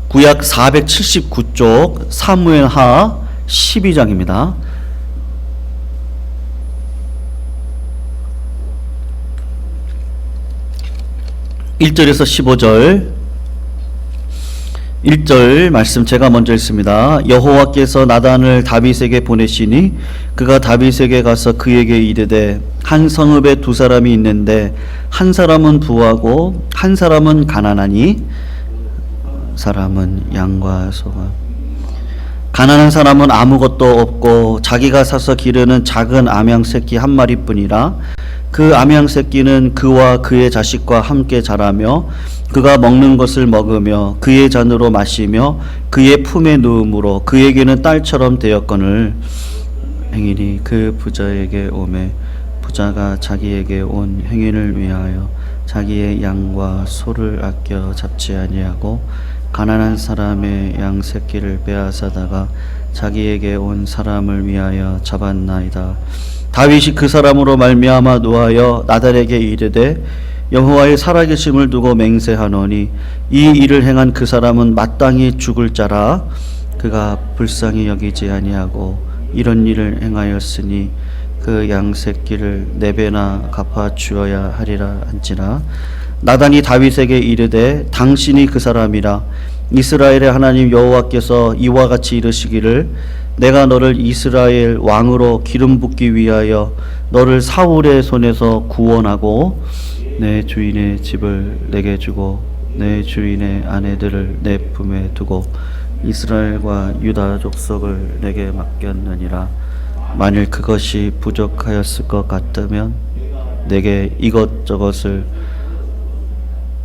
구약 479쪽 사무엘하 12장입니다. 1절에서 15절 1절 말씀 제가 먼저 읽습니다. 여호와께서 나단을 다윗에게 보내시니 그가 다윗에게 가서 그에게 이르되 한 성읍에 두 사람이 있는데 한 사람은 부하고 한 사람은 가난하니 사람은 양과 소가 가난한 사람은 아무것도 없고 자기가 사서 기르는 작은 암양 새끼 한 마리뿐이라 그 암양 새끼는 그와 그의 자식과 함께 자라며 그가 먹는 것을 먹으며 그의 잔으로 마시며 그의 품에 누움으로 그에게는 딸처럼 되었거늘 행인이 그 부자에게 오매 부자가 자기에게 온 행인을 위하여 자기의 양과 소를 아껴 잡지 아니하고 가난한 사람의 양 새끼를 빼앗아다가 자기에게 온 사람을 위하여 잡았나이다. 다윗이 그 사람으로 말미암아 노하여 나단에게 이르되 여호와의 살아계심을 두고 맹세하노니 이 일을 행한 그 사람은 마땅히 죽을 자라. 그가 불쌍히 여기지 아니하고 이런 일을 행하였으니 그 양 새끼를 4배나 갚아 주어야 하리라 한지라. 나단이 다윗에게 이르되 당신이 그 사람이라. 이스라엘의 하나님 여호와께서 이와 같이 이르시기를 내가 너를 이스라엘 왕으로 기름 붓기 위하여 너를 사울의 손에서 구원하고 내 주인의 집을 내게 주고 내 주인의 아내들을 내 품에 두고 이스라엘과 유다 족속을 내게 맡겼느니라. 만일 그것이 부족하였을 것 같다면 내게 이것저것을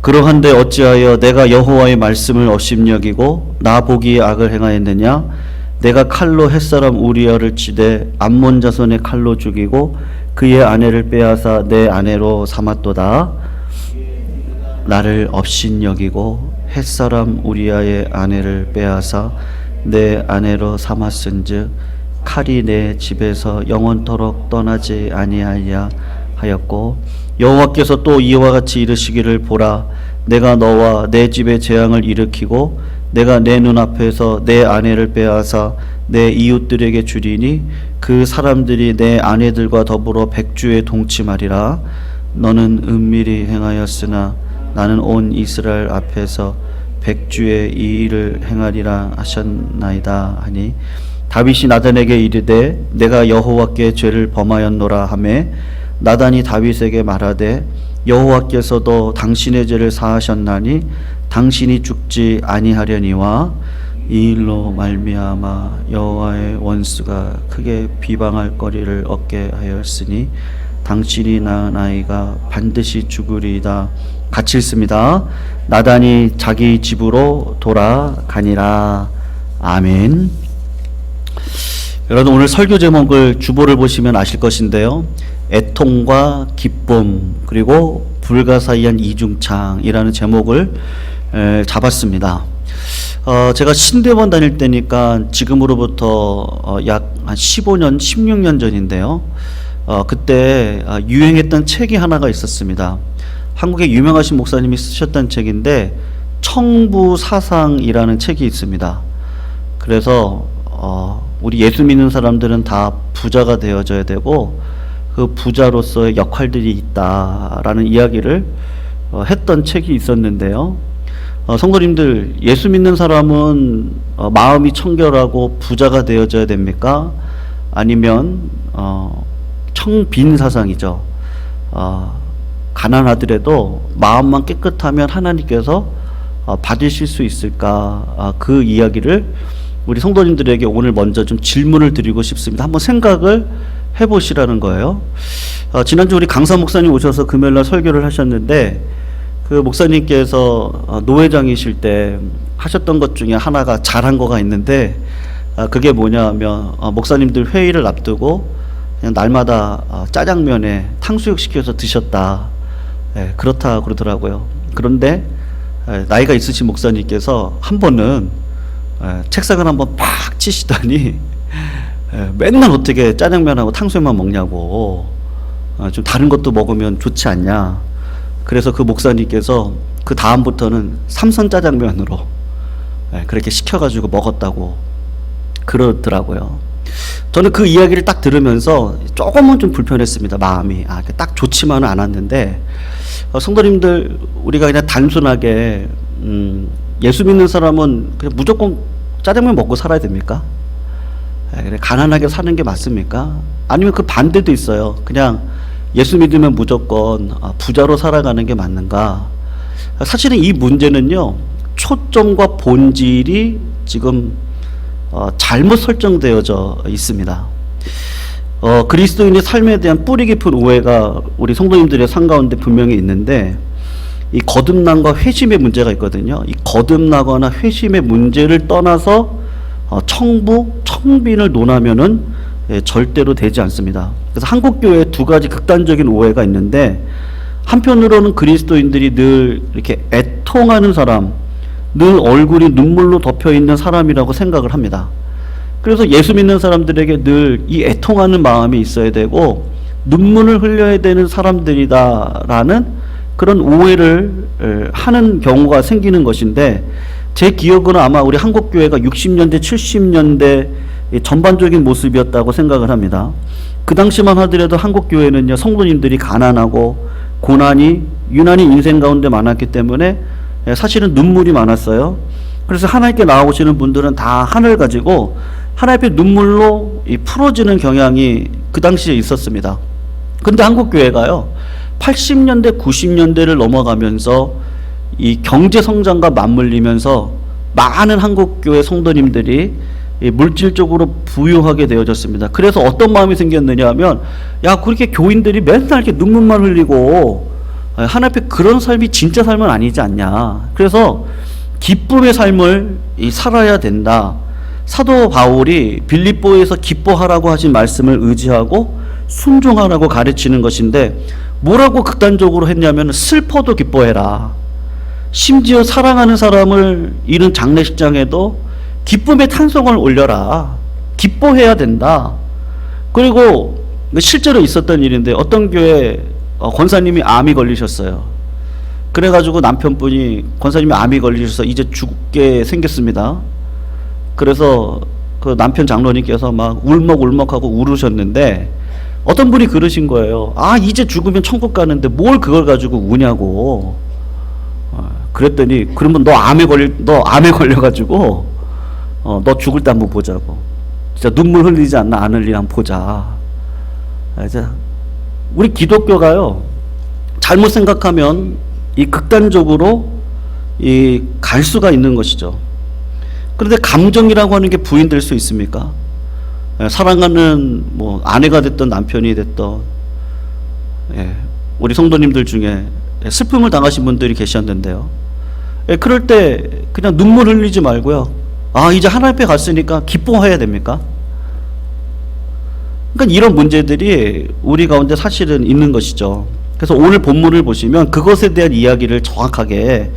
그러한데 어찌하여 내가 여호와의 말씀을 업심여기고 나 보기에 악을 행하였느냐? 내가 칼로 햇사람 우리아를 치되 암몬 자손의 칼로 죽이고 그의 아내를 빼앗아 내 아내로 삼았도다. 나를 업신여기고 햇사람 우리아의 아내를 빼앗아 내 아내로 삼았은즉 칼이 내 집에서 영원토록 떠나지 아니하야 하였고 여호와께서 또 이와 같이 이르시기를 보라 내가 너와 내 집에 재앙을 일으키고 내가 내 눈앞에서 내 아내를 빼앗아 내 이웃들에게 주리니 그 사람들이 내 아내들과 더불어 백주에 동침하리라. 너는 은밀히 행하였으나 나는 온 이스라엘 앞에서 백주의 이 일을 행하리라 하셨나이다 하니 다윗이 나단에게 이르되 내가 여호와께 죄를 범하였노라 하매 나단이 다윗에게 말하되 여호와께서도 당신의 죄를 사하셨나니 당신이 죽지 아니하려니와 이 일로 말미암아 여호와의 원수가 크게 비방할 거리를 얻게 하였으니 당신이 낳은 아이가 반드시 죽으리이다. 같이 읽습니다. 나단이 자기 집으로 돌아가니라. 아멘. 여러분 오늘 설교 제목을 주보를 보시면 아실 것인데요. 애통과 기쁨 그리고 불가사의한 이중창이라는 제목을 잡았습니다. 제가 신대원 다닐 때니까 지금으로부터 약 한 15년, 16년 전인데요. 그때 유행했던 책이 하나가 있었습니다. 한국의 유명하신 목사님이 쓰셨던 책인데 청부사상이라는 책이 있습니다. 그래서 우리 예수 믿는 사람들은 다 부자가 되어져야 되고 그 부자로서의 역할들이 있다라는 이야기를 했던 책이 있었는데요. 성도님들 예수 믿는 사람은 마음이 청결하고 부자가 되어져야 됩니까? 아니면 청빈 사상이죠. 가난하더라도 마음만 깨끗하면 하나님께서 받으실 수 있을까? 그 이야기를 우리 성도님들에게 오늘 먼저 좀 질문을 드리고 싶습니다. 한번 생각을 해보시라는 거예요. 지난주 우리 강사 목사님 오셔서 금요일날 설교를 하셨는데 그 목사님께서 노회장이실 때 하셨던 것 중에 하나가 잘한 거가 있는데 그게 뭐냐면 목사님들 회의를 앞두고 그냥 날마다 짜장면에 탕수육 시켜서 드셨다. 그렇다 그러더라고요. 그런데 나이가 있으신 목사님께서 한 번은 책상을 한번 팍 치시더니 맨날 어떻게 짜장면하고 탕수육만 먹냐고, 좀 다른 것도 먹으면 좋지 않냐. 그래서 그 목사님께서 그 다음부터는 삼선 짜장면으로 그렇게 시켜가지고 먹었다고 그러더라고요. 저는 그 이야기를 딱 들으면서 조금은 좀 불편했습니다. 마음이. 딱 좋지만은 않았는데, 성도님들, 우리가 그냥 단순하게 예수 믿는 사람은 그냥 무조건 짜장면 먹고 살아야 됩니까? 그래, 가난하게 사는 게 맞습니까? 아니면 그 반대도 있어요. 그냥 예수 믿으면 무조건 부자로 살아가는 게 맞는가? 사실은 이 문제는요, 초점과 본질이 지금 잘못 설정되어져 있습니다. 그리스도인의 삶에 대한 뿌리 깊은 오해가 우리 성도님들의 삶 가운데 분명히 있는데, 이 거듭남과 회심의 문제가 있거든요. 이 거듭나거나 회심의 문제를 떠나서 청빈을 논하면은 절대로 되지 않습니다. 그래서 한국교회에 두 가지 극단적인 오해가 있는데, 한편으로는 그리스도인들이 늘 이렇게 애통하는 사람, 늘 얼굴이 눈물로 덮여 있는 사람이라고 생각을 합니다. 그래서 예수 믿는 사람들에게 늘 이 애통하는 마음이 있어야 되고 눈물을 흘려야 되는 사람들이다라는 그런 오해를 하는 경우가 생기는 것인데, 제 기억으로 아마 우리 한국교회가 60년대, 70년대 전반적인 모습이었다고 생각을 합니다. 그 당시만 하더라도 한국교회는요, 성도님들이 가난하고 고난이 유난히 인생 가운데 많았기 때문에 사실은 눈물이 많았어요. 그래서 하나님께 나아오시는 분들은 다 하늘 가지고 하나님의 눈물로 풀어지는 경향이 그 당시에 있었습니다. 근데 한국교회가요, 80년대, 90년대를 넘어가면서 이 경제 성장과 맞물리면서 많은 한국교회 성도님들이 물질적으로 부유하게 되어졌습니다. 그래서 어떤 마음이 생겼느냐 하면, 야, 그렇게 교인들이 맨날 이렇게 눈물만 흘리고 하나님 앞에 그런 삶이 진짜 삶은 아니지 않냐. 그래서 기쁨의 삶을 살아야 된다. 사도 바울이 빌립보에서 기뻐하라고 하신 말씀을 의지하고 순종하라고 가르치는 것인데, 뭐라고 극단적으로 했냐면 슬퍼도 기뻐해라. 심지어 사랑하는 사람을 잃은 장례식장에도 기쁨의 찬송을 올려라. 기뻐해야 된다. 그리고 실제로 있었던 일인데, 어떤 교회 권사님이 암이 걸리셨어요. 그래가지고 남편분이, 권사님이 암이 걸리셔서 이제 죽게 생겼습니다. 그래서 그 남편 장로님께서 막 울먹울먹하고 울으셨는데, 어떤 분이 그러신 거예요. 이제 죽으면 천국 가는데 뭘 그걸 가지고 우냐고. 그랬더니, 그러면 너 암에 걸려가지고 너 죽을 때 한번 보자고. 진짜 눈물 흘리지 않나 안 흘리나 한번 보자. 우리 기독교가요, 잘못 생각하면 이 극단적으로 갈 수가 있는 것이죠. 그런데 감정이라고 하는 게 부인될 수 있습니까? 사랑하는 아내가 됐던 남편이 됐던 우리 성도님들 중에 슬픔을 당하신 분들이 계셨는데요. 그럴 때 그냥 눈물 흘리지 말고요, 이제 하나님 앞에 갔으니까 기뻐해야 됩니까? 그러니까 이런 문제들이 우리 가운데 사실은 있는 것이죠. 그래서 오늘 본문을 보시면 그것에 대한 이야기를 정확하게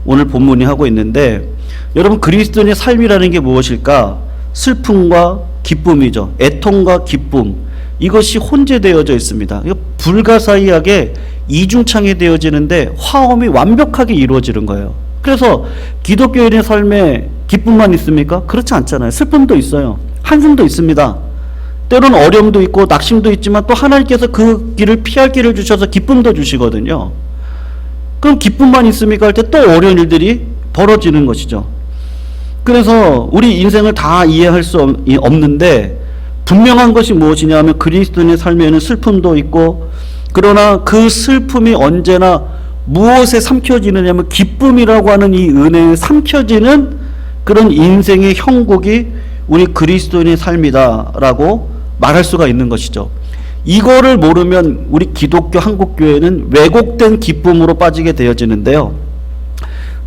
오늘 본문이 하고 있는데, 여러분, 그리스도인의 삶이라는 게 무엇일까? 슬픔과 기쁨이죠. 애통과 기쁨, 이것이 혼재되어져 있습니다. 이거 불가사의하게 이중창이 되어지는데 화음이 완벽하게 이루어지는 거예요. 그래서 기독교인의 삶에 기쁨만 있습니까? 그렇지 않잖아요. 슬픔도 있어요. 한숨도 있습니다. 때로는 어려움도 있고 낙심도 있지만 또 하나님께서 그 길을 피할 길을 주셔서 기쁨도 주시거든요. 그럼 기쁨만 있습니까? 할 때 또 어려운 일들이 벌어지는 것이죠. 그래서 우리 인생을 다 이해할 수 없는데, 분명한 것이 무엇이냐 하면 그리스도인의 삶에는 슬픔도 있고, 그러나 그 슬픔이 언제나 무엇에 삼켜지느냐 하면 기쁨이라고 하는 이 은혜에 삼켜지는 그런 인생의 형국이 우리 그리스도인의 삶이다라고 말할 수가 있는 것이죠. 이거를 모르면 우리 기독교 한국교회는 왜곡된 기쁨으로 빠지게 되어지는데요.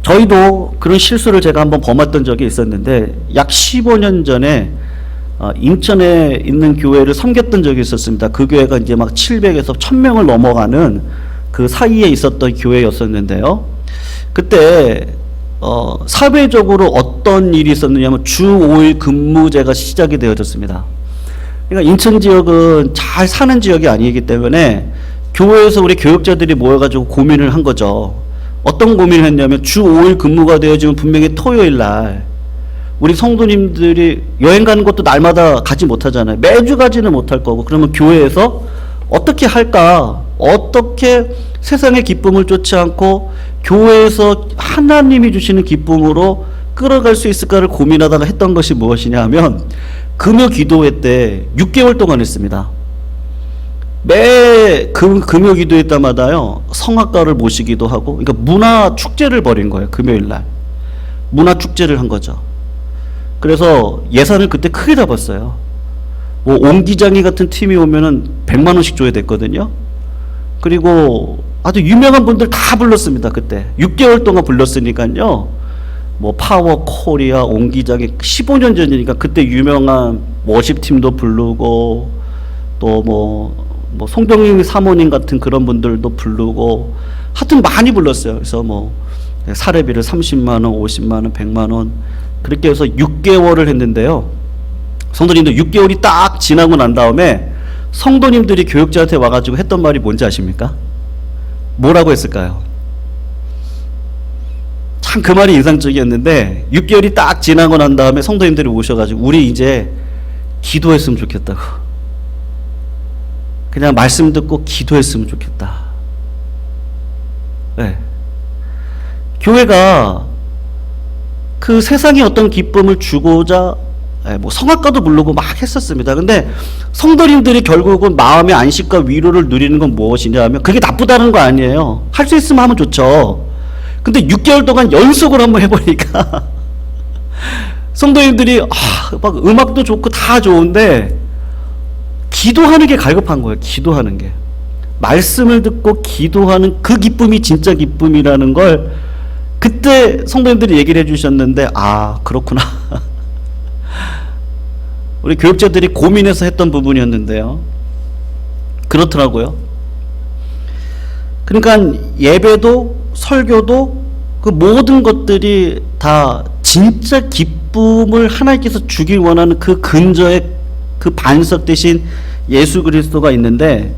저희도 그런 실수를 제가 한번 범했던 적이 있었는데, 약 15년 전에 인천에 있는 교회를 섬겼던 적이 있었습니다. 그 교회가 이제 막 700에서 1000명을 넘어가는 그 사이에 있었던 교회였었는데요. 그때 사회적으로 어떤 일이 있었느냐면 주 5일 근무제가 시작이 되어졌습니다. 그러니까 인천 지역은 잘 사는 지역이 아니기 때문에 교회에서 우리 교육자들이 모여가지고 고민을 한 거죠. 어떤 고민을 했냐면 주 5일 근무가 되어지면 분명히 토요일 날 우리 성도님들이 여행 가는 것도 날마다 가지 못하잖아요. 매주 가지는 못할 거고. 그러면 교회에서 어떻게 할까? 어떻게 세상의 기쁨을 쫓지 않고 교회에서 하나님이 주시는 기쁨으로 끌어갈 수 있을까를 고민하다가 했던 것이 무엇이냐 하면 금요 기도회 때 6개월 동안 했습니다. 매 금요 기도회 때마다요 성악가를 모시기도 하고, 그러니까 문화 축제를 벌인 거예요. 금요일 날 문화 축제를 한 거죠. 그래서 예산을 그때 크게 잡았어요. 뭐 옹기장이 같은 팀이 오면은 100만 원씩 줘야 됐거든요. 그리고 아주 유명한 분들 다 불렀습니다. 그때 6개월 동안 불렀으니까요. 뭐 파워 코리아, 옹기장이 15년 전이니까 그때 유명한 워십 팀도 부르고, 또 뭐 송정인 사모님 같은 그런 분들도 부르고, 하여튼 많이 불렀어요. 그래서 뭐 사례비를 30만 원, 50만 원, 100만 원 그렇게 해서 6개월을 했는데요. 성도님들 6개월이 딱 지나고 난 다음에 성도님들이 교육자한테 와가지고 했던 말이 뭔지 아십니까? 뭐라고 했을까요? 참 그 말이 인상적이었는데, 6개월이 딱 지나고 난 다음에 성도님들이 오셔가지고 우리 이제 기도했으면 좋겠다고. 그냥 말씀 듣고 기도했으면 좋겠다. 네. 교회가 그 세상에 어떤 기쁨을 주고자 뭐 성악가도 부르고 막 했었습니다. 근데 성도님들이 결국은 마음의 안식과 위로를 누리는 건 무엇이냐 하면 그게 나쁘다는 거 아니에요. 할 수 있으면 하면 좋죠. 근데 6개월 동안 연속으로 한번 해보니까 성도님들이 막 음악도 좋고 다 좋은데 기도하는 게 갈급한 거예요. 기도하는 게. 말씀을 듣고 기도하는 그 기쁨이 진짜 기쁨이라는 걸 그때 성도님들이 얘기를 해주셨는데, 그렇구나. 우리 교육자들이 고민해서 했던 부분이었는데요. 그렇더라고요. 그러니까 예배도 설교도 그 모든 것들이 다 진짜 기쁨을 하나님께서 주길 원하는 그 근저에 그 반석 대신 예수 그리스도가 있는데,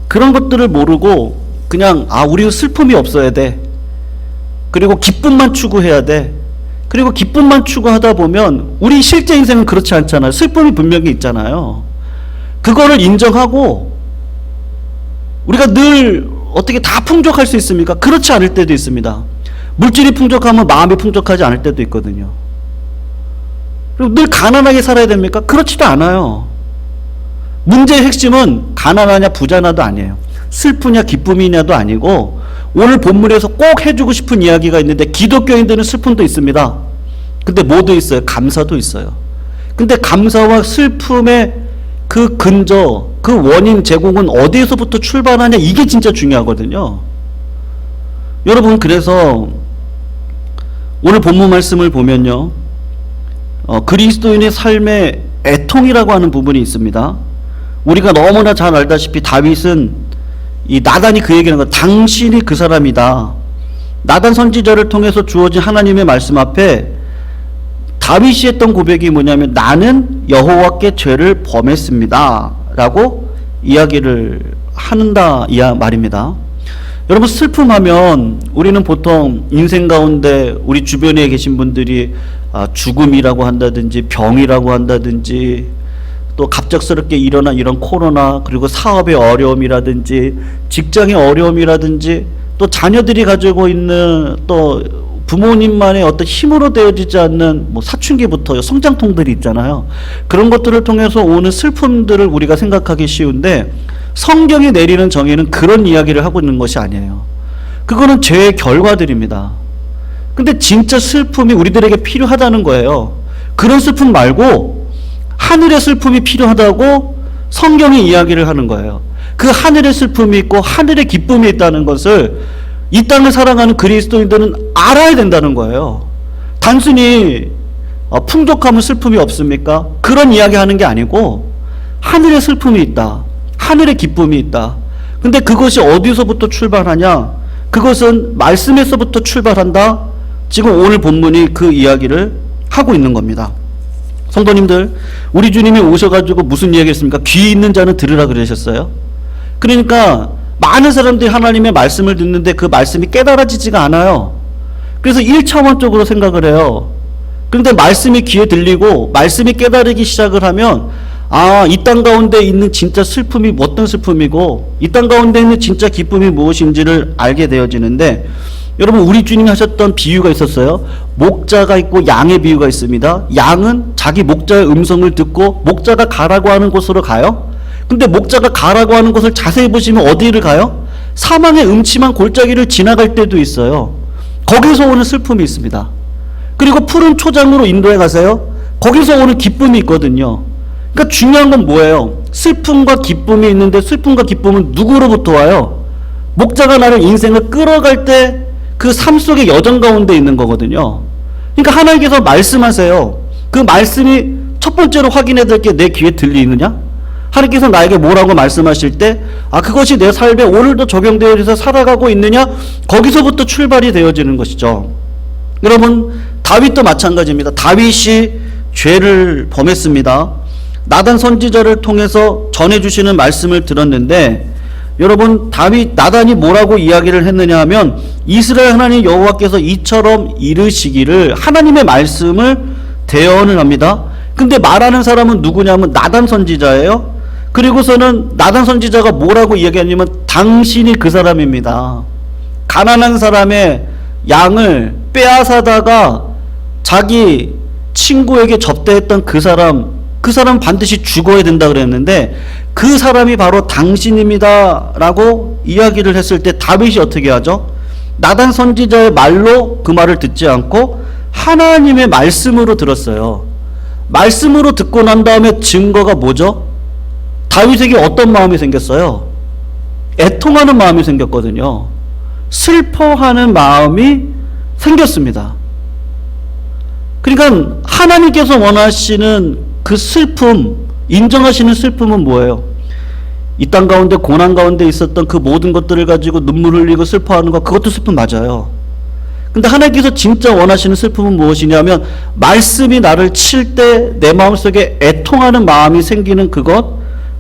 그런 것들을 모르고 그냥 우리는 슬픔이 없어야 돼. 그리고 기쁨만 추구해야 돼. 그리고 기쁨만 추구하다 보면 우리 실제 인생은 그렇지 않잖아요. 슬픔이 분명히 있잖아요. 그거를 인정하고 우리가 늘 어떻게 다 풍족할 수 있습니까? 그렇지 않을 때도 있습니다. 물질이 풍족하면 마음이 풍족하지 않을 때도 있거든요. 그리고 늘 가난하게 살아야 됩니까? 그렇지도 않아요. 문제의 핵심은 가난하냐 부자냐도 아니에요. 슬프냐 기쁨이냐도 아니고, 오늘 본문에서 꼭 해주고 싶은 이야기가 있는데, 기독교인들은 슬픔도 있습니다. 근데 뭐도 있어요? 감사도 있어요. 근데 감사와 슬픔의 그 근저, 그 원인 제공은 어디에서부터 출발하냐, 이게 진짜 중요하거든요. 여러분, 그래서 오늘 본문 말씀을 보면요, 그리스도인의 삶의 애통이라고 하는 부분이 있습니다. 우리가 너무나 잘 알다시피 다윗은 이 나단이 그 얘기하는 거, 당신이 그 사람이다. 나단 선지자를 통해서 주어진 하나님의 말씀 앞에 다윗이 했던 고백이 뭐냐면, 나는 여호와께 죄를 범했습니다 라고 이야기를 한다 이 말입니다. 여러분, 슬픔하면 우리는 보통 인생 가운데 우리 주변에 계신 분들이 죽음이라고 한다든지 병이라고 한다든지, 또 갑작스럽게 일어난 이런 코로나, 그리고 사업의 어려움이라든지 직장의 어려움이라든지, 또 자녀들이 가지고 있는 또 부모님만의 어떤 힘으로 되어지지 않는 뭐 사춘기부터 성장통들이 있잖아요. 그런 것들을 통해서 오는 슬픔들을 우리가 생각하기 쉬운데, 성경이 내리는 정의는 그런 이야기를 하고 있는 것이 아니에요. 그거는 죄의 결과들입니다. 근데 진짜 슬픔이 우리들에게 필요하다는 거예요. 그런 슬픔 말고 하늘의 슬픔이 필요하다고 성경이 이야기를 하는 거예요. 그 하늘의 슬픔이 있고 하늘의 기쁨이 있다는 것을 이 땅을 살아가는 그리스도인들은 알아야 된다는 거예요. 단순히 풍족하면 슬픔이 없습니까? 그런 이야기 하는 게 아니고, 하늘의 슬픔이 있다. 하늘의 기쁨이 있다. 근데 그것이 어디서부터 출발하냐? 그것은 말씀에서부터 출발한다. 지금 오늘 본문이 그 이야기를 하고 있는 겁니다. 성도님들, 우리 주님이 오셔가지고 무슨 이야기 했습니까? 귀 있는 자는 들으라 그러셨어요. 그러니까 많은 사람들이 하나님의 말씀을 듣는데 그 말씀이 깨달아지지가 않아요. 그래서 1차원적으로 생각을 해요. 그런데 말씀이 귀에 들리고 말씀이 깨달기 시작을 하면 이 땅 가운데 있는 진짜 슬픔이 어떤 슬픔이고 이 땅 가운데 있는 진짜 기쁨이 무엇인지를 알게 되어지는데, 여러분 우리 주님이 하셨던 비유가 있었어요. 목자가 있고 양의 비유가 있습니다. 양은 자기 목자의 음성을 듣고 목자가 가라고 하는 곳으로 가요. 근데 목자가 가라고 하는 곳을 자세히 보시면 어디를 가요? 사망의 음침한 골짜기를 지나갈 때도 있어요. 거기서 오는 슬픔이 있습니다. 그리고 푸른 초장으로 인도해 가세요. 거기서 오는 기쁨이 있거든요. 그러니까 중요한 건 뭐예요? 슬픔과 기쁨이 있는데 슬픔과 기쁨은 누구로부터 와요? 목자가 나를 인생을 끌어갈 때 그 삶 속의 여정 가운데 있는 거거든요. 그러니까 하나님께서 말씀하세요. 그 말씀이 첫 번째로 확인해야 될 게 내 귀에 들리느냐? 하나님께서 나에게 뭐라고 말씀하실 때 그것이 내 삶에 오늘도 적용되어서 살아가고 있느냐? 거기서부터 출발이 되어지는 것이죠. 여러분 다윗도 마찬가지입니다. 다윗이 죄를 범했습니다. 나단 선지자를 통해서 전해주시는 말씀을 들었는데, 여러분 나단이 뭐라고 이야기를 했느냐 하면 이스라엘 하나님 여호와께서 이처럼 이르시기를, 하나님의 말씀을 대언을 합니다. 근데 말하는 사람은 누구냐면 나단 선지자예요. 그리고서는 나단 선지자가 뭐라고 이야기하냐면 당신이 그 사람입니다. 가난한 사람의 양을 빼앗아다가 자기 친구에게 접대했던 그 사람 반드시 죽어야 된다 그랬는데 그 사람이 바로 당신입니다 라고 이야기를 했을 때 다윗이 어떻게 하죠? 나단 선지자의 말로 그 말을 듣지 않고 하나님의 말씀으로 들었어요. 말씀으로 듣고 난 다음에 증거가 뭐죠? 다윗에게 어떤 마음이 생겼어요? 애통하는 마음이 생겼거든요. 슬퍼하는 마음이 생겼습니다. 그러니까 하나님께서 원하시는 그 슬픔, 인정하시는 슬픔은 뭐예요? 이 땅 가운데 고난 가운데 있었던 그 모든 것들을 가지고 눈물 흘리고 슬퍼하는 것, 그것도 슬픔 맞아요. 근데 하나님께서 진짜 원하시는 슬픔은 무엇이냐면 말씀이 나를 칠 때 내 마음속에 애통하는 마음이 생기는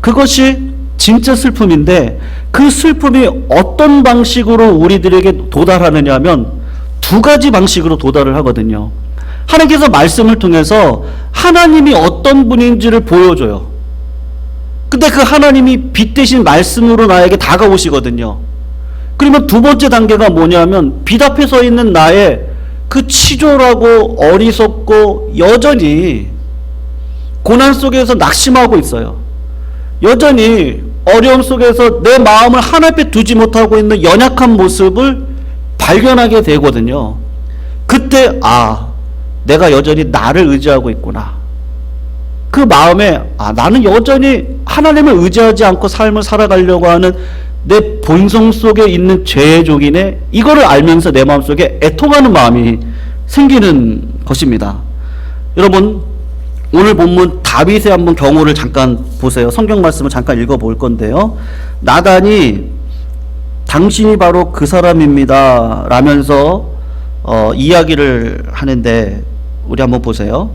그것이 진짜 슬픔인데, 그 슬픔이 어떤 방식으로 우리들에게 도달하느냐 하면 두 가지 방식으로 도달을 하거든요. 하나님께서 말씀을 통해서 하나님이 어떤 분인지를 보여줘요. 근데 그 하나님이 빛 대신 말씀으로 나에게 다가오시거든요. 그러면 두 번째 단계가 뭐냐면 빛 앞에 서 있는 나의 그 치졸하고 어리석고 여전히 고난 속에서 낙심하고 있어요. 여전히 어려움 속에서 내 마음을 하나님 앞에 두지 못하고 있는 연약한 모습을 발견하게 되거든요. 그때 내가 여전히 나를 의지하고 있구나. 그 마음에 나는 여전히 하나님을 의지하지 않고 삶을 살아가려고 하는 내 본성 속에 있는 죄의 종이네. 이거를 알면서 내 마음속에 애통하는 마음이 생기는 것입니다. 여러분 오늘 본문 다윗의 한번 경우를 잠깐 보세요. 성경 말씀을 잠깐 읽어볼 건데요. 나단이 당신이 바로 그 사람입니다 라면서 이야기를 하는데 우리 한번 보세요.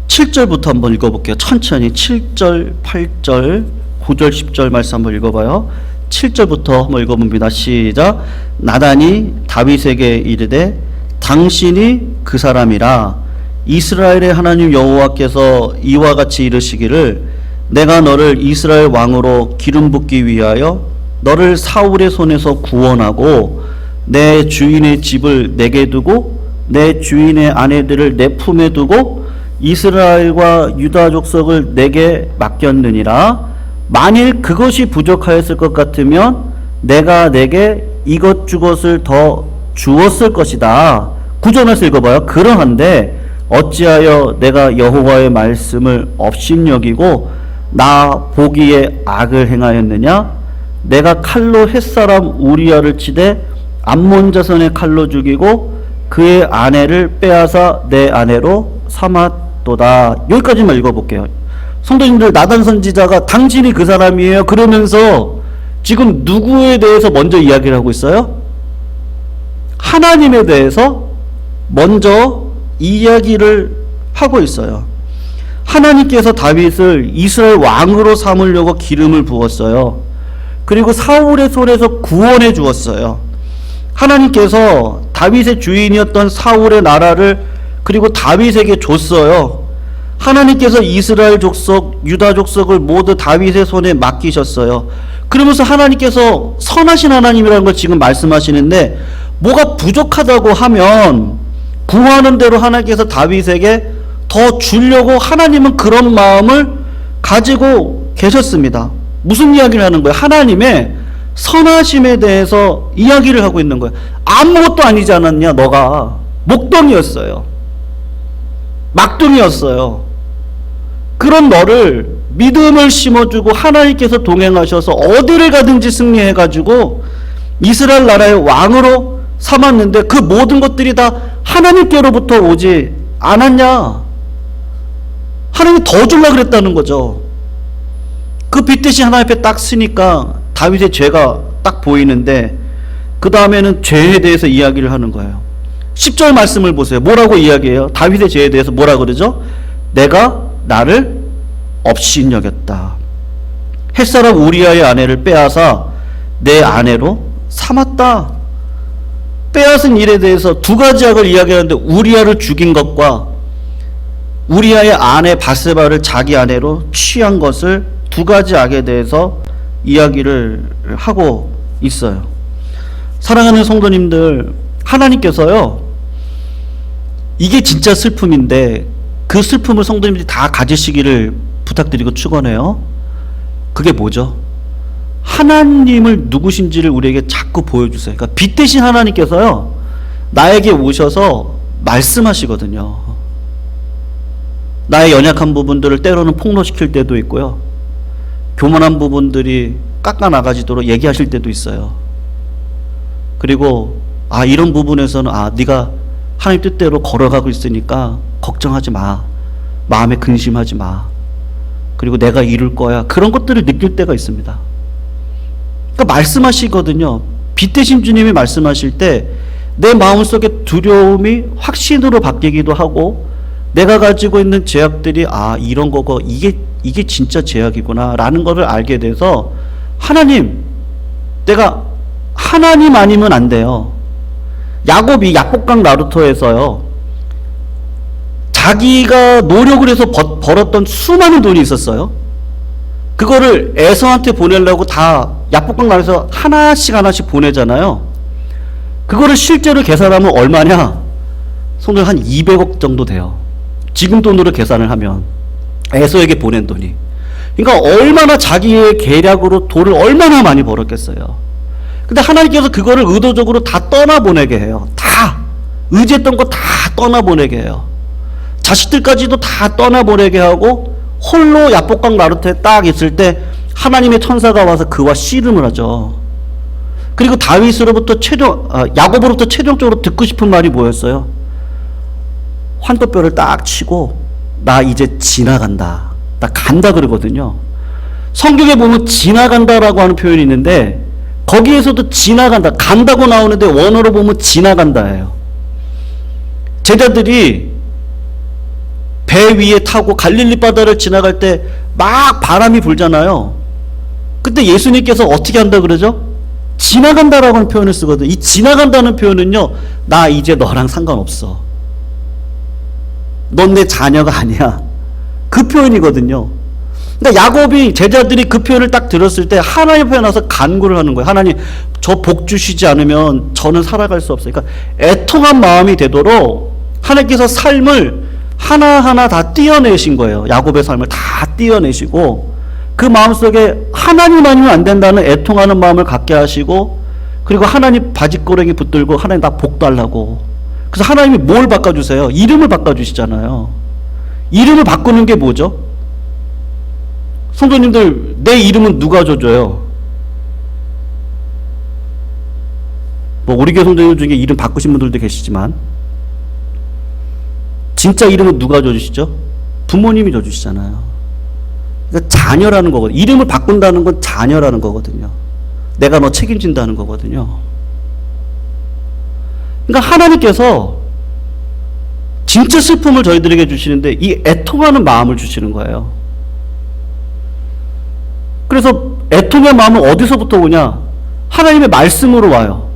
7절부터 한번 읽어볼게요. 천천히 7절, 8절, 9절, 10절 말씀 한번 읽어봐요. 7절부터 한번 읽어봅니다. 시작. 나단이 다윗에게 이르되 당신이 그 사람이라 이스라엘의 하나님 여호와께서 이와 같이 이르시기를 내가 너를 이스라엘 왕으로 기름 붓기 위하여 너를 사울의 손에서 구원하고 내 주인의 집을 내게 두고 내 주인의 아내들을 내 품에 두고 이스라엘과 유다 족속을 내게 맡겼느니라. 만일 그것이 부족하였을 것 같으면 내가 내게 이것저것을 더 주었을 것이다. 9절 말씀 읽어봐요. 그러한데 어찌하여 내가 여호와의 말씀을 업신여기고 나 보기에 악을 행하였느냐? 내가 칼로 햇사람 우리야를 치되 암몬 자손의 칼로 죽이고 그의 아내를 빼앗아 내 아내로 삼았도다. 여기까지만 읽어볼게요. 성도님들, 나단 선지자가 당신이 그 사람이에요 그러면서 지금 누구에 대해서 먼저 이야기를 하고 있어요? 하나님에 대해서 먼저 이야기를 하고 있어요. 하나님께서 다윗을 이스라엘 왕으로 삼으려고 기름을 부었어요. 그리고 사울의 손에서 구원해 주었어요. 하나님께서 다윗의 주인이었던 사울의 나라를 그리고 다윗에게 줬어요. 하나님께서 이스라엘 족속, 유다 족속을 모두 다윗의 손에 맡기셨어요. 그러면서 하나님께서 선하신 하나님이라는 걸 지금 말씀하시는데, 뭐가 부족하다고 하면 구하는 대로 하나님께서 다윗에게 더 주려고 하나님은 그런 마음을 가지고 계셨습니다. 무슨 이야기를 하는 거예요? 하나님의 선하심에 대해서 이야기를 하고 있는 거예요. 아무것도 아니지 않았냐? 너가 목동이었어요. 막둥이였어요. 그런 너를 믿음을 심어주고 하나님께서 동행하셔서 어디를 가든지 승리해가지고 이스라엘 나라의 왕으로 삼았는데, 그 모든 것들이 다 하나님께로부터 오지 않았냐? 하나님이 더 주려고 그랬다는 거죠. 그 빚대시 하나님 앞에 딱 쓰니까 다윗의 죄가 딱 보이는데, 그 다음에는 죄에 대해서 이야기를 하는 거예요. 10절 말씀을 보세요. 뭐라고 이야기해요? 다윗의 죄에 대해서 뭐라 그러죠? 내가 나를 없인 여겼다. 햇사람 우리아의 아내를 빼앗아 내 아내로 삼았다. 빼앗은 일에 대해서 두 가지 악을 이야기하는데, 우리아를 죽인 것과 우리아의 아내 바세바를 자기 아내로 취한 것을, 두 가지 악에 대해서 이야기를 하고 있어요. 사랑하는 성도님들, 하나님께서요, 이게 진짜 슬픔인데 그 슬픔을 성도님들이 다 가지시기를 부탁드리고 축원해요. 그게 뭐죠? 하나님을 누구신지를 우리에게 자꾸 보여주세요. 그러니까 빛 대신 하나님께서요, 나에게 오셔서 말씀하시거든요. 나의 연약한 부분들을 때로는 폭로시킬 때도 있고요, 교만한 부분들이 깎아나가지도록 얘기하실 때도 있어요. 그리고 이런 부분에서는 네가 하나님 뜻대로 걸어가고 있으니까 걱정하지 마, 마음에 근심하지 마, 그리고 내가 이룰 거야, 그런 것들을 느낄 때가 있습니다. 그러니까 말씀하시거든요. 빛 대신 주님이 말씀하실 때 내 마음속에 두려움이 확신으로 바뀌기도 하고, 내가 가지고 있는 죄악들이 이런 거고 이게 진짜 죄악이구나 라는 것을 알게 돼서, 내가 하나님 아니면 안 돼요. 야곱이 약복강 나루토에서요, 자기가 노력을 해서 벌었던 수많은 돈이 있었어요. 그거를 에서한테 보내려고 다 약복강 나루에서 하나씩 보내잖아요. 그거를 실제로 계산하면 얼마냐? 손을 한 200억 정도 돼요. 지금 돈으로 계산을 하면 에서에게 보낸 돈이. 그러니까 얼마나 자기의 계략으로 돈을 얼마나 많이 벌었겠어요. 근데 하나님께서 그거를 의도적으로 다 떠나보내게 해요. 다 의지했던 거 다 떠나보내게 해요. 자식들까지도 다 떠나보내게 하고, 홀로 야복강 나루터에 딱 있을 때 하나님의 천사가 와서 그와 씨름을 하죠. 그리고 다윗으로부터 야곱으로부터 최종적으로 듣고 싶은 말이 뭐였어요? 환도뼈를 딱 치고 나 이제 지나간다, 나 간다 그러거든요. 성경에 보면 지나간다라고 하는 표현이 있는데, 거기에서도 지나간다, 간다고 나오는데 원어로 보면 지나간다예요. 제자들이 배 위에 타고 갈릴리 바다를 지나갈 때 막 바람이 불잖아요. 그때 예수님께서 어떻게 한다 그러죠? 지나간다라고 하는 표현을 쓰거든요. 이 지나간다는 표현은요, 나 이제 너랑 상관없어, 넌 내 자녀가 아니야, 그 표현이거든요. 그러니까 야곱이, 제자들이 그 표현을 딱 들었을 때 하나님 앞에 나서 간구를 하는 거예요. 하나님, 저 복 주시지 않으면 저는 살아갈 수 없어요. 그러니까 애통한 마음이 되도록 하나님께서 삶을 하나하나 다 띄어내신 거예요. 야곱의 삶을 다 띄어내시고, 그 마음속에 하나님 아니면 안 된다는 애통하는 마음을 갖게 하시고, 그리고 하나님 바짓고랭이 붙들고 하나님 나 복 달라고. 그래서 하나님이 뭘 바꿔주세요? 이름을 바꿔주시잖아요. 이름을 바꾸는 게 뭐죠? 성도님들, 내 이름은 누가 줘줘요? 우리 교회 성도님 중에 이름 바꾸신 분들도 계시지만, 진짜 이름은 누가 줘주시죠? 부모님이 줘주시잖아요. 그러니까 자녀라는 거거든요. 이름을 바꾼다는 건 자녀라는 거거든요. 내가 너 책임진다는 거거든요. 그러니까 하나님께서 진짜 슬픔을 저희들에게 주시는데, 이 애통하는 마음을 주시는 거예요. 그래서 애통의 마음은 어디서부터 오냐? 하나님의 말씀으로 와요.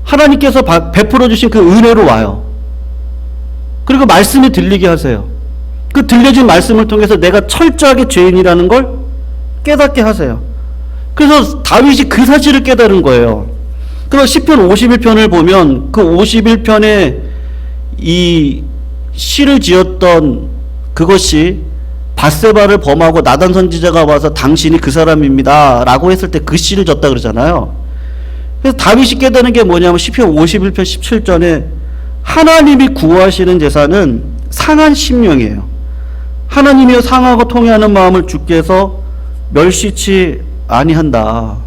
하나님께서 베풀어 주신 그 은혜로 와요. 그리고 말씀이 들리게 하세요. 그 들려진 말씀을 통해서 내가 철저하게 죄인이라는 걸 깨닫게 하세요. 그래서 다윗이 그 사실을 깨달은 거예요. 그래서 시편 51편을 보면 그 51편에 이 시를 지었던 그것이 밧세바를 범하고 나단 선지자가 와서 당신이 그 사람입니다 라고 했을 때 그 시를 졌다 그러잖아요. 그래서 다윗이 깨달은 게 뭐냐면 시편 51편 17절에 하나님이 구하시는 제사는 상한 심령이에요. 하나님이여 상하고 통회하는 마음을 주께서 멸시치 아니한다.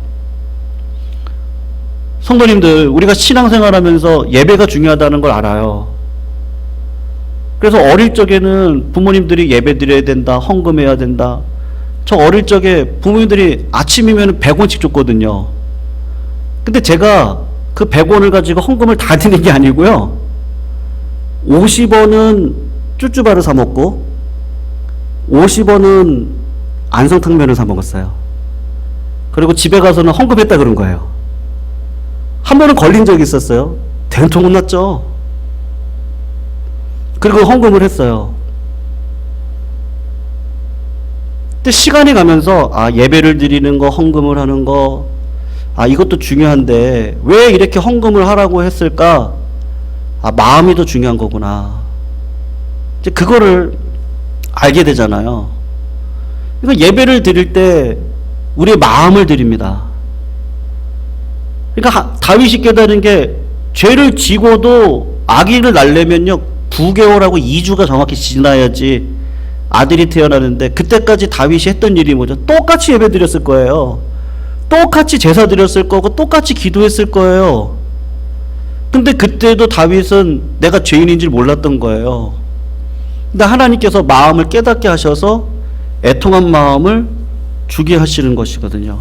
성도님들, 우리가 신앙생활하면서 예배가 중요하다는 걸 알아요. 그래서 어릴 적에는 부모님들이 예배 드려야 된다, 헌금해야 된다. 저 어릴 적에 부모님들이 아침이면 100원씩 줬거든요. 근데 제가 그 100원을 가지고 헌금을 다 드린 게 아니고요. 50원은 쭈쭈바를 사 먹고 50원은 안성탕면을 사 먹었어요. 그리고 집에 가서는 헌금했다 그런 거예요. 한 번은 걸린 적이 있었어요. 대통령 혼났죠. 그리고 헌금을 했어요. 근데 시간이 가면서 예배를 드리는 거, 헌금을 하는 거, 이것도 중요한데 왜 이렇게 헌금을 하라고 했을까? 마음이 더 중요한 거구나. 이제 그거를 알게 되잖아요. 그러니까 예배를 드릴 때 우리의 마음을 드립니다. 그러니까 다윗이 깨달은 게 죄를 지고도 아기를 낳으려면요 9개월하고 2주가 정확히 지나야지 아들이 태어나는데, 그때까지 다윗이 했던 일이 뭐죠? 똑같이 예배 드렸을 거예요. 똑같이 제사 드렸을 거고 똑같이 기도했을 거예요. 근데 그때도 다윗은 내가 죄인인 줄 몰랐던 거예요. 근데 하나님께서 마음을 깨닫게 하셔서 애통한 마음을 주게 하시는 것이거든요.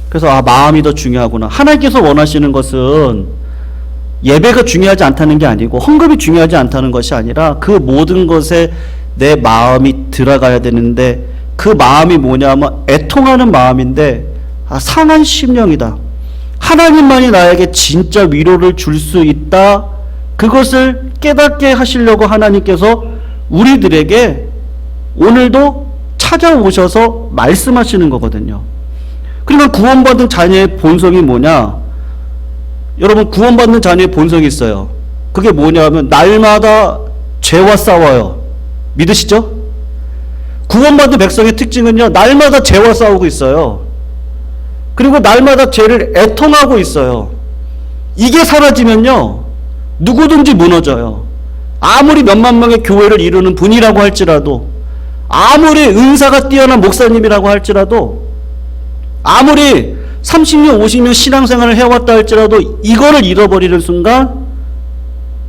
그래서 마음이 더 중요하구나. 하나님께서 원하시는 것은 예배가 중요하지 않다는 게 아니고 헌금이 중요하지 않다는 것이 아니라 그 모든 것에 내 마음이 들어가야 되는데, 그 마음이 뭐냐면 애통하는 마음인데 상한 심령이다. 하나님만이 나에게 진짜 위로를 줄 수 있다. 그것을 깨닫게 하시려고 하나님께서 우리들에게 오늘도 찾아오셔서 말씀하시는 거거든요. 그러니까 구원받은 자녀의 본성이 뭐냐? 여러분, 구원받는 자녀의 본성이 있어요. 그게 뭐냐면 날마다 죄와 싸워요. 믿으시죠? 구원받은 백성의 특징은요, 날마다 죄와 싸우고 있어요. 그리고 날마다 죄를 애통하고 있어요. 이게 사라지면요 누구든지 무너져요. 아무리 몇만 명의 교회를 이루는 분이라고 할지라도, 아무리 은사가 뛰어난 목사님이라고 할지라도, 아무리 30년 50년 신앙생활을 해왔다 할지라도 이거를 잃어버리는 순간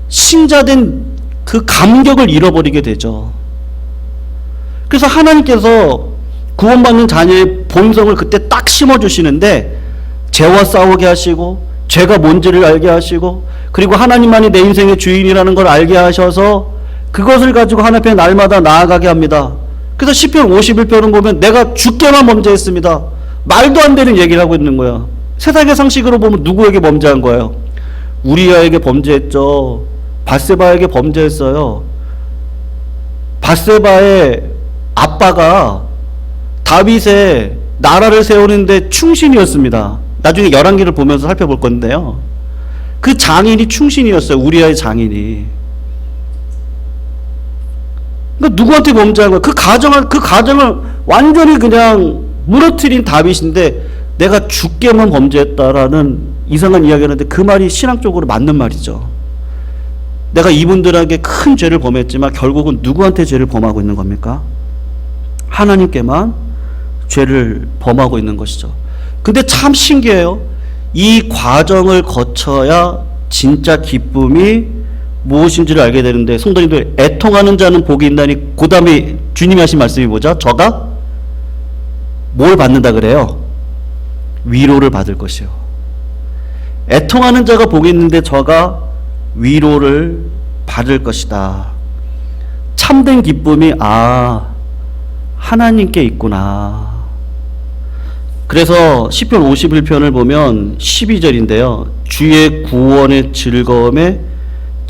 신자된 그 감격을 잃어버리게 되죠. 그래서 하나님께서 구원받는 자녀의 본성을 그때 딱 심어주시는데, 죄와 싸우게 하시고 죄가 뭔지를 알게 하시고, 그리고 하나님만이 내 인생의 주인이라는 걸 알게 하셔서 그것을 가지고 하나님 앞에 날마다 나아가게 합니다. 그래서 시편 51편을 보면 내가 주께만 범죄했습니다. 말도 안 되는 얘기를 하고 있는 거야. 세상의 상식으로 보면 누구에게 범죄한 거예요? 우리아에게 범죄했죠. 밧세바에게 범죄했어요. 밧세바의 아빠가 다윗의 나라를 세우는데 충신이었습니다. 나중에 열왕기를 보면서 살펴볼 건데요. 그 장인이 충신이었어요. 우리아의 장인이. 그러니까 누구한테 범죄한 거야? 그 가정을 완전히 그냥 무너뜨린 다윗인데 내가 주께만 범죄했다라는 이상한 이야기를 하는데, 그 말이 신앙적으로 맞는 말이죠. 내가 이분들에게 큰 죄를 범했지만 결국은 누구한테 죄를 범하고 있는 겁니까? 하나님께만 죄를 범하고 있는 것이죠. 근데 참 신기해요. 이 과정을 거쳐야 진짜 기쁨이 무엇인지를 알게 되는데, 성도님들, 애통하는 자는 복이 있나니, 그 다음에 주님이 하신 말씀이 뭐죠? 저가 뭘 받는다 그래요? 위로를 받을 것이요. 애통하는 자가 복이 있는데 저가 위로를 받을 것이다. 참된 기쁨이 하나님께 있구나. 그래서 시편 51편을 보면 12절인데요. 주의 구원의 즐거움에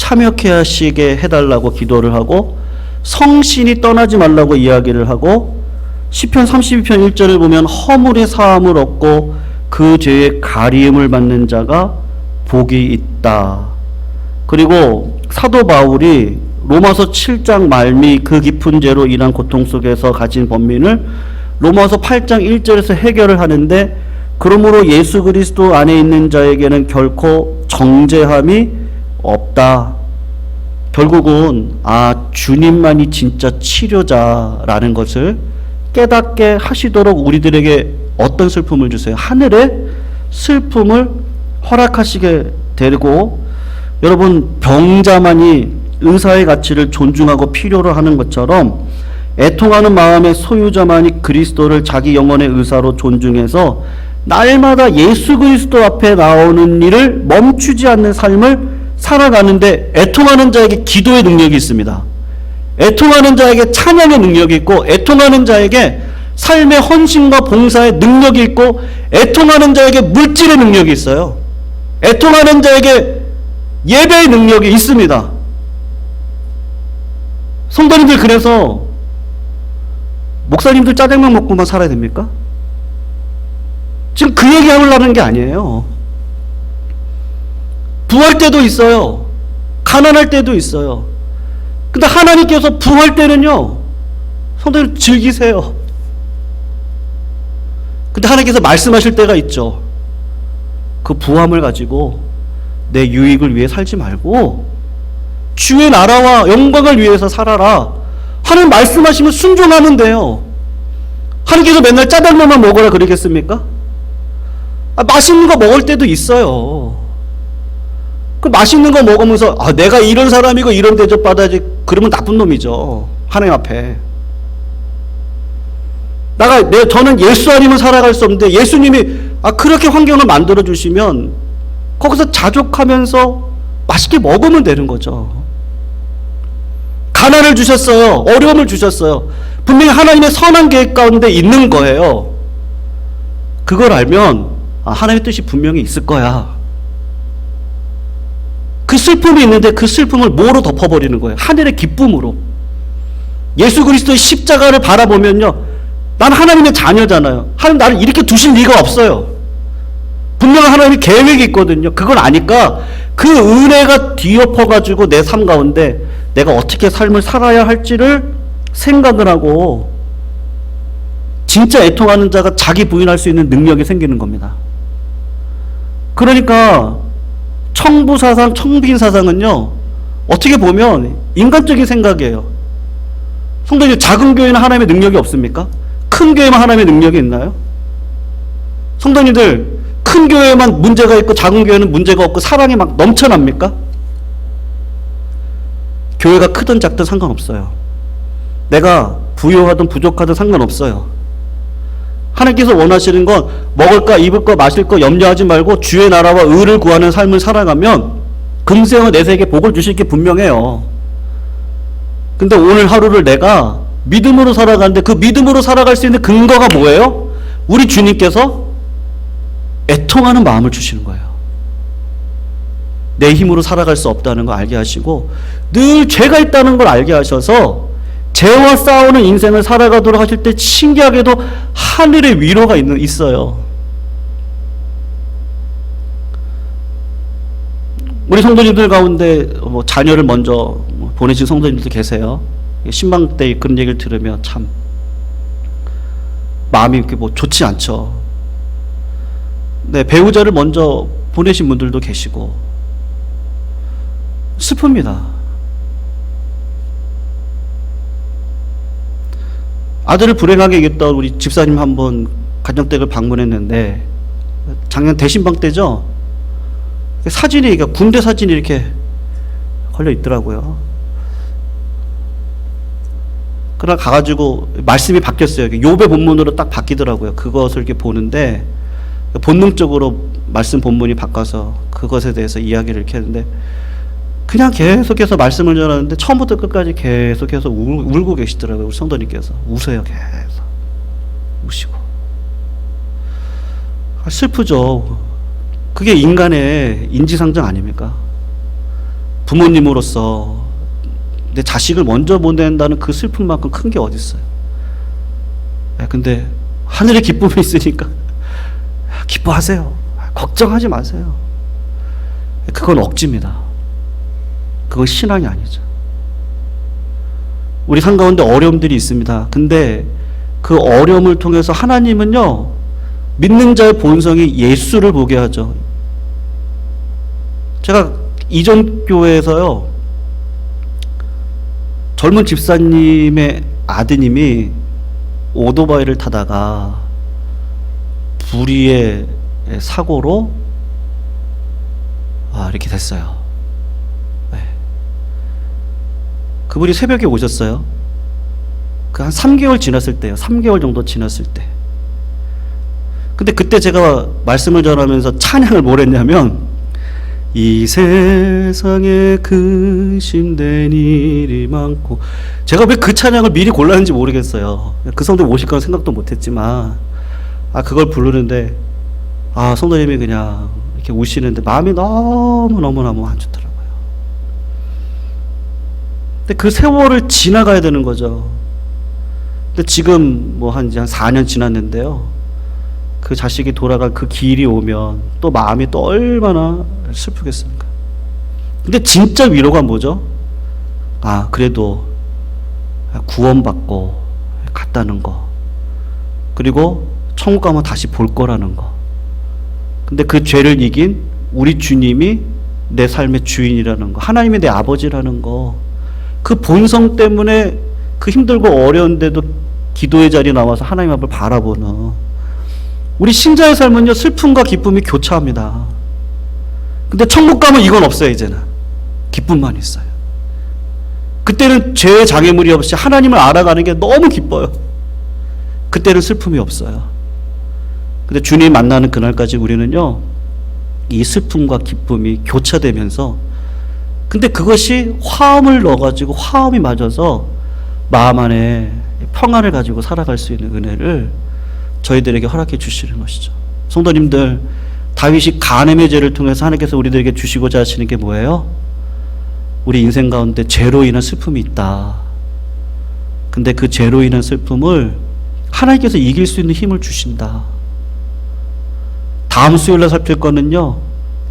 참여케 하시게 해달라고 기도를 하고 성신이 떠나지 말라고 이야기를 하고 시편 32편 1절을 보면 허물의 사함을 얻고 그 죄의 가리움을 받는 자가 복이 있다. 그리고 사도 바울이 로마서 7장 말미 그 깊은 죄로 인한 고통 속에서 가진 번민을 로마서 8장 1절에서 해결을 하는데 그러므로 예수 그리스도 안에 있는 자에게는 결코 정죄함이 없다. 결국은 주님만이 진짜 치료자라는 것을 깨닫게 하시도록 우리들에게 어떤 슬픔을 주세요? 하늘의 슬픔을 허락하시게 되고, 여러분 병자만이 의사의 가치를 존중하고 필요로 하는 것처럼 애통하는 마음의 소유자만이 그리스도를 자기 영혼의 의사로 존중해서 날마다 예수 그리스도 앞에 나오는 일을 멈추지 않는 삶을 살아가는데, 애통하는 자에게 기도의 능력이 있습니다. 애통하는 자에게 찬양의 능력이 있고, 애통하는 자에게 삶의 헌신과 봉사의 능력이 있고, 애통하는 자에게 물질의 능력이 있어요. 애통하는 자에게 예배의 능력이 있습니다. 성도님들, 그래서 목사님들 짜장면 먹고만 살아야 됩니까? 지금 그 얘기 하려는 게 아니에요. 부할 때도 있어요. 가난할 때도 있어요. 근데 하나님께서 부할 때는요, 성도님 즐기세요. 근데 하나님께서 말씀하실 때가 있죠. 그 부함을 가지고 내 유익을 위해 살지 말고 주의 나라와 영광을 위해서 살아라. 하나님 말씀하시면 순종하면 돼요. 하나님께서 맨날 짜장면만 먹어라 그러겠습니까? 맛있는 거 먹을 때도 있어요. 그 맛있는 거 먹으면서 내가 이런 사람이고 이런 대접 받아야지, 그러면 나쁜 놈이죠, 하나님 앞에. 저는 예수 아니면 살아갈 수 없는데 예수님이 그렇게 환경을 만들어 주시면 거기서 자족하면서 맛있게 먹으면 되는 거죠. 가난을 주셨어요. 어려움을 주셨어요. 분명히 하나님의 선한 계획 가운데 있는 거예요. 그걸 알면 하나님의 뜻이 분명히 있을 거야. 그 슬픔이 있는데 그 슬픔을 뭐로 덮어버리는 거예요? 하늘의 기쁨으로. 예수 그리스도의 십자가를 바라보면요, 난 하나님의 자녀잖아요. 하나님 나를 이렇게 두실 리가 없어요. 분명히 하나님의 계획이 있거든요. 그걸 아니까 그 은혜가 뒤엎어가지고 내 삶 가운데 내가 어떻게 삶을 살아야 할지를 생각을 하고, 진짜 애통하는 자가 자기 부인할 수 있는 능력이 생기는 겁니다. 그러니까 청부사상, 청빈사상은요, 어떻게 보면 인간적인 생각이에요. 성도님, 작은 교회는 하나님의 능력이 없습니까? 큰 교회만 하나님의 능력이 있나요? 성도님들, 큰 교회만 문제가 있고 작은 교회는 문제가 없고 사랑이 막 넘쳐납니까? 교회가 크든 작든 상관없어요. 내가 부유하든 부족하든 상관없어요. 하나님께서 원하시는 건 먹을 거, 입을 거, 마실 거 염려하지 말고 주의 나라와 의를 구하는 삶을 살아가면 금세와 내세에게 복을 주실 게 분명해요. 근데 오늘 하루를 내가 믿음으로 살아가는데 그 믿음으로 살아갈 수 있는 근거가 뭐예요? 우리 주님께서 애통하는 마음을 주시는 거예요. 내 힘으로 살아갈 수 없다는 걸 알게 하시고 늘 죄가 있다는 걸 알게 하셔서 죄와 싸우는 인생을 살아가도록 하실 때 신기하게도 하늘의 위로가 있어요. 우리 성도님들 가운데 자녀를 먼저 보내신 성도님들도 계세요. 신방 때 그런 얘기를 들으면 참 마음이 이렇게 좋지 않죠. 네, 배우자를 먼저 보내신 분들도 계시고 슬픕니다. 아들을 불행하게 이겼던 우리 집사님 한번 가정댁을 방문했는데, 작년 대신방 때죠. 사진이, 그러니까 군대 사진이 이렇게 걸려 있더라고요. 그러나 가가지고 말씀이 바뀌었어요. 욥의 본문으로 딱 바뀌더라고요. 그것을 이렇게 보는데 본능적으로 말씀 본문이 바꿔서 그것에 대해서 이야기를 이렇게 했는데, 그냥 계속해서 말씀을 전하는데 처음부터 끝까지 계속해서 울고 계시더라고요. 우리 성도님께서 우세요. 계속 우시고. 슬프죠. 그게 인간의 인지상정 아닙니까? 부모님으로서 내 자식을 먼저 보낸다는 그 슬픔만큼 큰 게 어디 있어요? 근데 하늘의 기쁨이 있으니까 기뻐하세요. 걱정하지 마세요. 그건 억지입니다. 그건 신앙이 아니죠. 우리 삶 가운데 어려움들이 있습니다. 근데 그 어려움을 통해서 하나님은요, 믿는 자의 본성이 예수를 보게 하죠. 제가 이전 교회에서요, 젊은 집사님의 아드님이 오토바이를 타다가 불의의 사고로 이렇게 됐어요. 네. 그분이 새벽에 오셨어요. 그 한 3개월 지났을 때요. 3개월 정도 지났을 때. 근데 그때 제가 말씀을 전하면서 찬양을 뭘 했냐면, 이 세상에 근심된 일이 많고, 제가 왜 그 찬양을 미리 골랐는지 모르겠어요. 그 성도에 오실 거는 생각도 못했지만, 그걸 부르는데, 성도님이 그냥 이렇게 우시는데 마음이 너무너무너무 안 좋더라고요. 근데 그 세월을 지나가야 되는 거죠. 근데 지금 뭐 한 4년 지났는데요, 그 자식이 돌아갈 그 길이 오면 또 마음이 또 얼마나 슬프겠습니까? 근데 진짜 위로가 뭐죠? 그래도 구원받고 갔다는 거, 그리고 천국 가면 다시 볼 거라는 거. 근데 그 죄를 이긴 우리 주님이 내 삶의 주인이라는 거, 하나님이 내 아버지라는 거, 그 본성 때문에 그 힘들고 어려운데도 기도의 자리에 나와서 하나님 앞을 바라보는 우리 신자의 삶은요, 슬픔과 기쁨이 교차합니다. 근데 천국 가면 이건 없어요. 이제는 기쁨만 있어요. 그때는 죄의 장애물이 없이 하나님을 알아가는 게 너무 기뻐요. 그때는 슬픔이 없어요. 근데 주님 만나는 그날까지 우리는요, 이 슬픔과 기쁨이 교차되면서, 근데 그것이 화음을 넣어가지고 화음이 맞아서 마음 안에 평안을 가지고 살아갈 수 있는 은혜를 저희들에게 허락해 주시는 것이죠. 성도님들, 다윗이 가늠의 죄를 통해서 하나님께서 우리들에게 주시고자 하시는 게 뭐예요? 우리 인생 가운데 죄로 인한 슬픔이 있다. 근데 그 죄로 인한 슬픔을 하나님께서 이길 수 있는 힘을 주신다. 다음 수요일날 살필 거는요,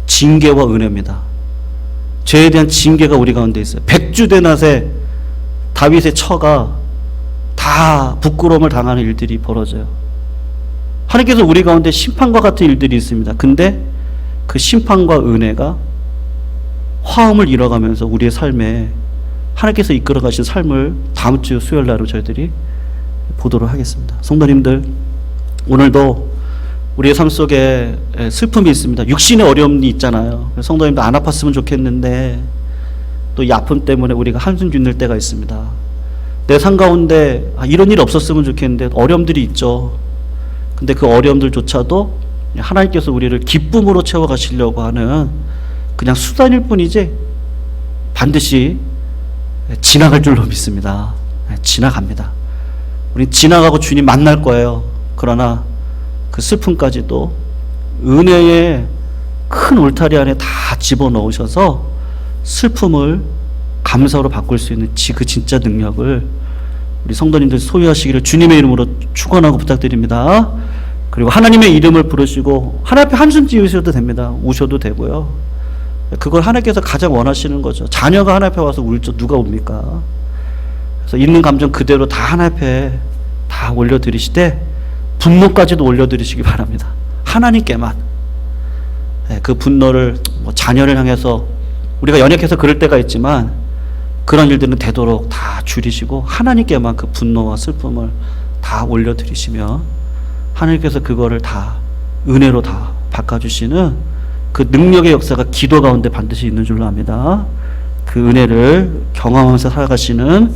징계와 은혜입니다. 죄에 대한 징계가 우리 가운데 있어요. 백주대낮에 다윗의 처가 다 부끄러움을 당하는 일들이 벌어져요. 하나님께서 우리 가운데 심판과 같은 일들이 있습니다. 근데 그 심판과 은혜가 화음을 잃어가면서 우리의 삶에 하나님께서 이끌어 가신 삶을 다음 주 수요일날로 저희들이 보도록 하겠습니다. 성도님들, 오늘도 우리의 삶 속에 슬픔이 있습니다. 육신의 어려움이 있잖아요. 성도님들 안 아팠으면 좋겠는데 또 이 아픔 때문에 우리가 한숨 짓는 때가 있습니다. 내 삶 가운데 이런 일이 없었으면 좋겠는데 어려움들이 있죠. 근데 그 어려움들조차도 하나님께서 우리를 기쁨으로 채워가시려고 하는 그냥 수단일 뿐이지 반드시 지나갈 줄로 믿습니다. 지나갑니다. 우린 지나가고 주님 만날 거예요. 그러나 그 슬픔까지도 은혜의 큰 울타리 안에 다 집어넣으셔서 슬픔을 감사로 바꿀 수 있는 그 진짜 능력을 우리 성도님들 소유하시기를 주님의 이름으로 축원하고 부탁드립니다. 그리고 하나님의 이름을 부르시고 하나님 앞에 한숨 지으셔도 됩니다. 우셔도 되고요. 그걸 하나님께서 가장 원하시는 거죠. 자녀가 하나님 앞에 와서 울죠. 누가 옵니까? 그래서 있는 감정 그대로 다 하나님 앞에 다 올려드리시되 분노까지도 올려드리시기 바랍니다. 하나님께만. 그 분노를 자녀를 향해서 우리가 연약해서 그럴 때가 있지만 그런 일들은 되도록 다 줄이시고 하나님께만 그 분노와 슬픔을 다 올려드리시면 하나님께서 그거를 다 은혜로 다 바꿔주시는 그 능력의 역사가 기도 가운데 반드시 있는 줄로 압니다. 그 은혜를 경험하면서 살아가시는